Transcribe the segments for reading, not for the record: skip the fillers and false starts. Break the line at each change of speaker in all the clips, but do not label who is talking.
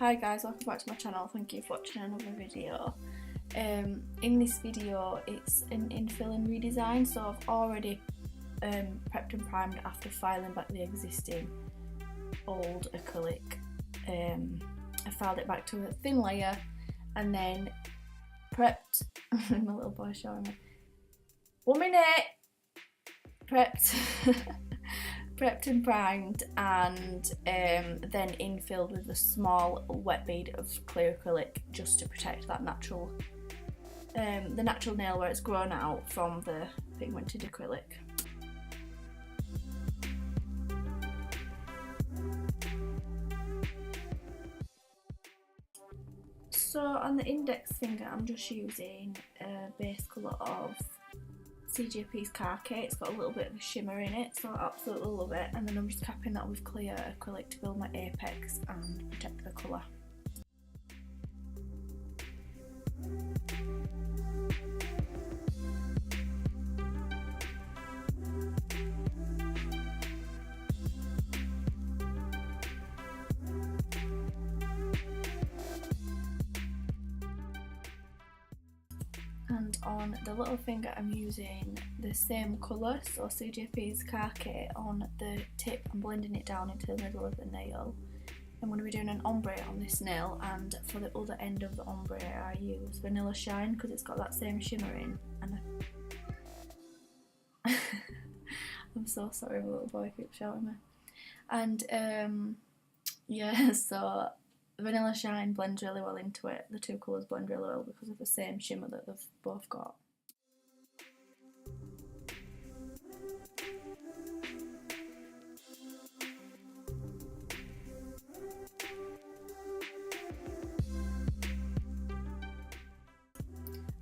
Hi guys, welcome back to my channel. Thank you for watching another video. In this video it's an infill and redesign, so I've already prepped and primed after filing back the existing old acrylic. I filed it back to a thin layer and then prepped my little boy showing me 1 minute prepped prepped and primed, and then infilled with a small wet bead of clear acrylic just to protect that natural the natural nail where it's grown out from the pigmented acrylic. So on the index finger I'm just using a base colour of CJP's Khaki. It's got a little bit of a shimmer in it, so I absolutely love it, and then I'm just capping that with clear acrylic to build my apex and protect the colour. And on the little finger I'm using the same colour, so CJP's Khaki on the tip. I'm blending it down into the middle of the nail. I'm going to be doing an ombre on this nail, and for the other end of the ombre I use Vanilla Shine because it's got that same shimmer in. And I'm so sorry, my little boy keeps shouting me. And yeah, so Vanilla Shine blends really well into it. The two colours blend really well because of the same shimmer that they've both got.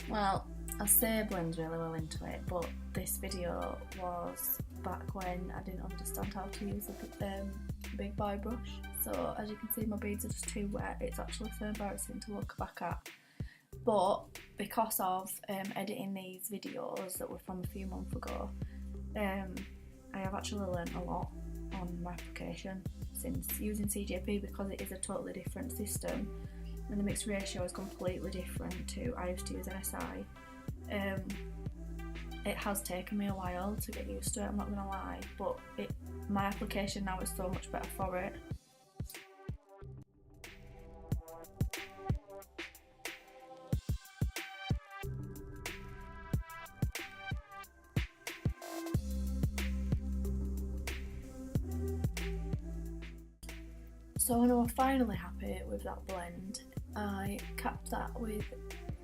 Well, I say blends really well into it, but this video was back when I didn't understand how to use a big boy brush. So as you can see, my beads are just too wet. It's actually so embarrassing to look back at. But because of editing these videos that were from a few months ago, I have actually learnt a lot on my application since using CJP, because it is a totally different system and the mixed ratio is completely different to I used to use NSI. It has taken me a while to get used to it, I'm not gonna lie, but my application now is so much better for it. So when I was finally happy with that blend, I capped that with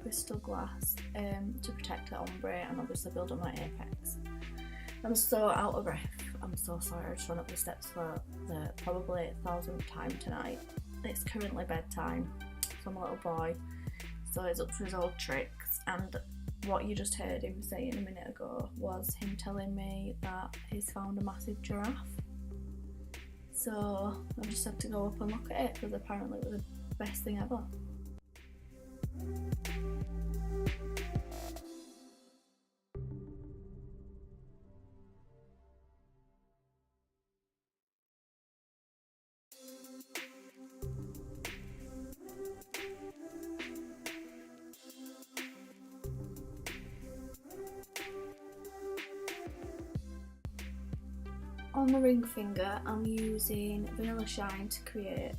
crystal glass to protect the ombre and obviously build up my apex. I'm so out of breath. I'm so sorry. I just run up the steps for the probably 1000th time tonight. It's currently bedtime for my little boy, so he's up for his old tricks, and what you just heard him saying a minute ago was him telling me that he's found a massive giraffe. So I just had to go up and look at it because apparently it was the best thing ever. On the ring finger I'm using Vanilla Shine to create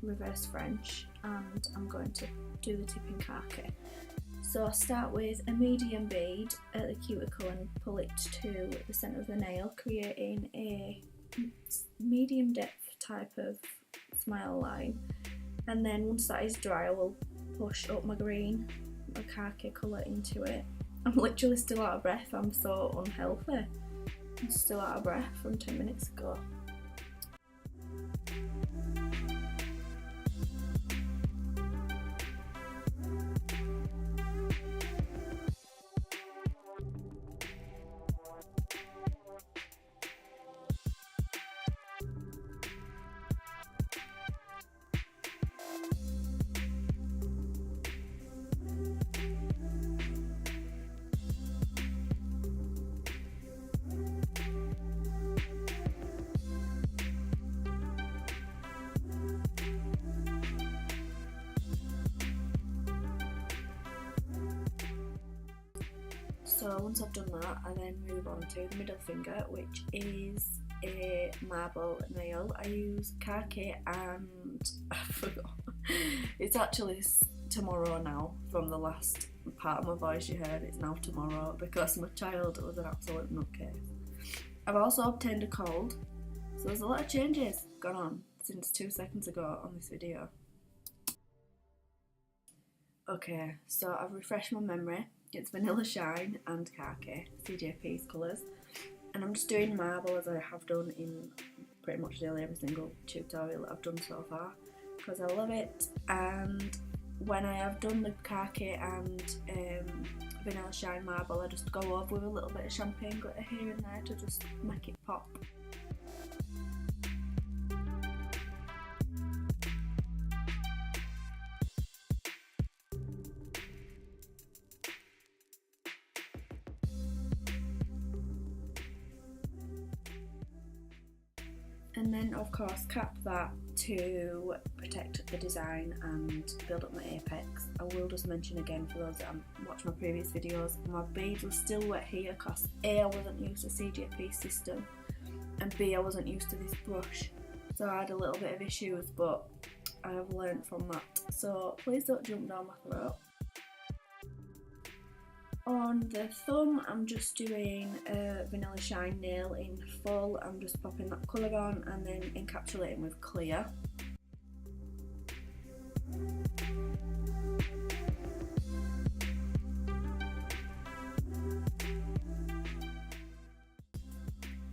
reverse French, and I'm going to do the tip in Khaki. So I start with a medium bead at the cuticle and pull it to the centre of the nail, creating a medium depth type of smile line, and then once that is dry I will push up my green, my Khaki colour into it. I'm literally still out of breath, I'm so unhealthy. I'm still out of breath from 10 minutes ago. once I've done that, I then move on to the middle finger, which is a marble nail. I use Khaki and I forgot. It's actually tomorrow now. From the last part of my voice you heard, it's now tomorrow because my child was an absolute nutcase. I've also obtained a cold, so there's a lot of changes gone on since 2 seconds ago on this video. Okay, so I've refreshed my memory. It's Vanilla Shine and Khaki, CJP's colours. And I'm just doing marble as I have done in pretty much nearly every single tutorial that I've done so far, because I love it. And when I have done the Khaki and Vanilla Shine marble, I just go over with a little bit of champagne glitter here and there to just make it pop. And then of course cap that to protect the design and build up my apex. I will just mention again for those that watch my previous videos, my beads were still wet here because A, I wasn't used to CJP system, and B, I wasn't used to this brush, so I had a little bit of issues, but I have learned from that, so please don't jump down my throat. On the thumb, I'm just doing a Vanilla Shine nail in full. I'm just popping that colour on and then encapsulating with clear.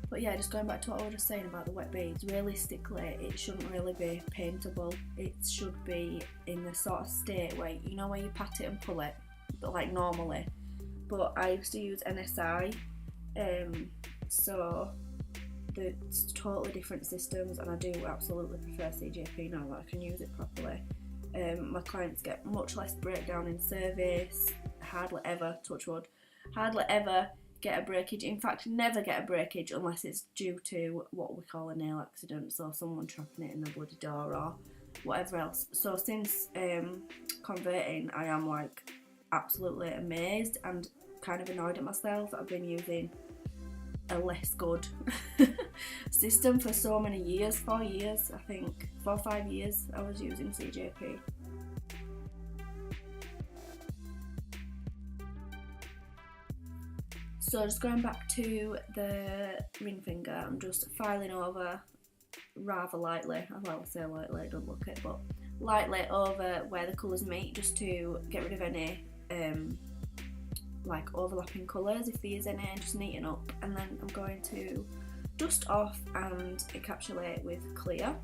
But yeah, just going back to what I was just saying about the wet beads, realistically it shouldn't really be paintable. It should be in the sort of state where, you know, where you pat it and pull it, but like normally. But I used to use NSI, so it's totally different systems, and I do absolutely prefer CJP now that I can use it properly. My clients get much less breakdown in service, hardly ever, touch wood, hardly ever get a breakage, in fact never get a breakage unless it's due to what we call a nail accident, so someone trapping it in the bloody door or whatever else. So since converting, I am like absolutely amazed and kind of annoyed at myself that I've been using a less good system for so many years. 4 years, I think, 4 or 5 years I was using CJP. So just going back to the ring finger, I'm just filing over rather lightly, well I say lightly, don't look it, but lightly over where the colours meet, just to get rid of any like overlapping colours if there is any, and just neaten up. And then I'm going to dust off and encapsulate with clear,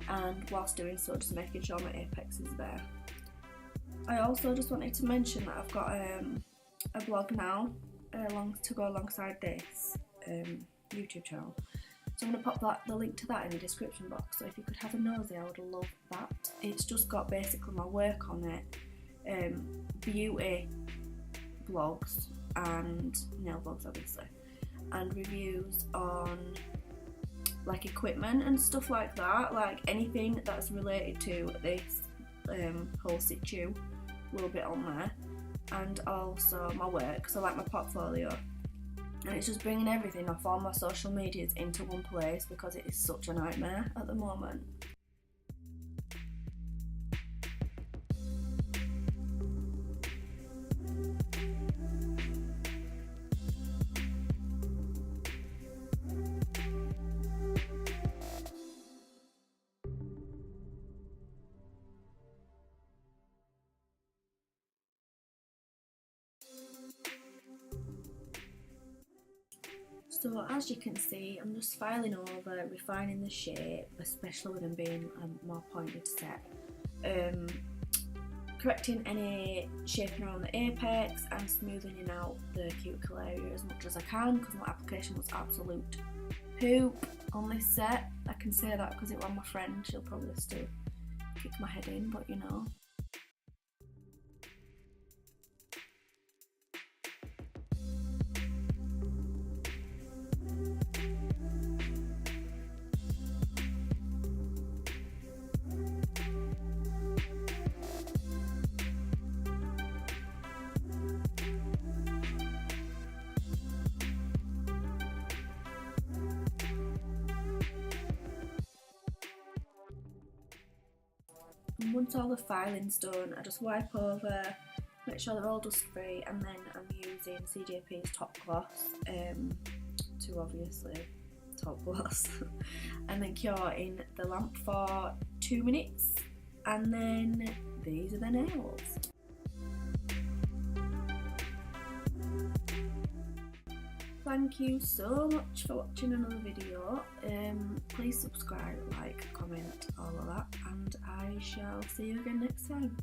and whilst doing so just making sure my apex is there. I also just wanted to mention that I've got a blog now to go alongside this YouTube channel, so I'm going to pop the link to that in the description box, so if you could have a nosy I would love that. It's just got basically my work on it, beauty vlogs and nail vlogs obviously, and reviews on like equipment and stuff like that, like anything that's related to this whole situ will be on there, and also my work, so like my portfolio. And it's just bringing everything off all my social medias into one place because it is such a nightmare at the moment. So as you can see, I'm just filing over, refining the shape, especially with them being a more pointed set, correcting any shaping around the apex and smoothing out the cuticle area as much as I can, because my application was absolute poop on this set. I can say that because it was my friend, she'll probably still kick my head in, but you know. And once all the filing's done, I just wipe over, make sure they're all dust free, and then I'm using CJP's top gloss to obviously top gloss and then cure in the lamp for 2 minutes, and then these are the nails. Thank you so much for watching another video. Please subscribe, like, comment, all of that, and I shall see you again next time.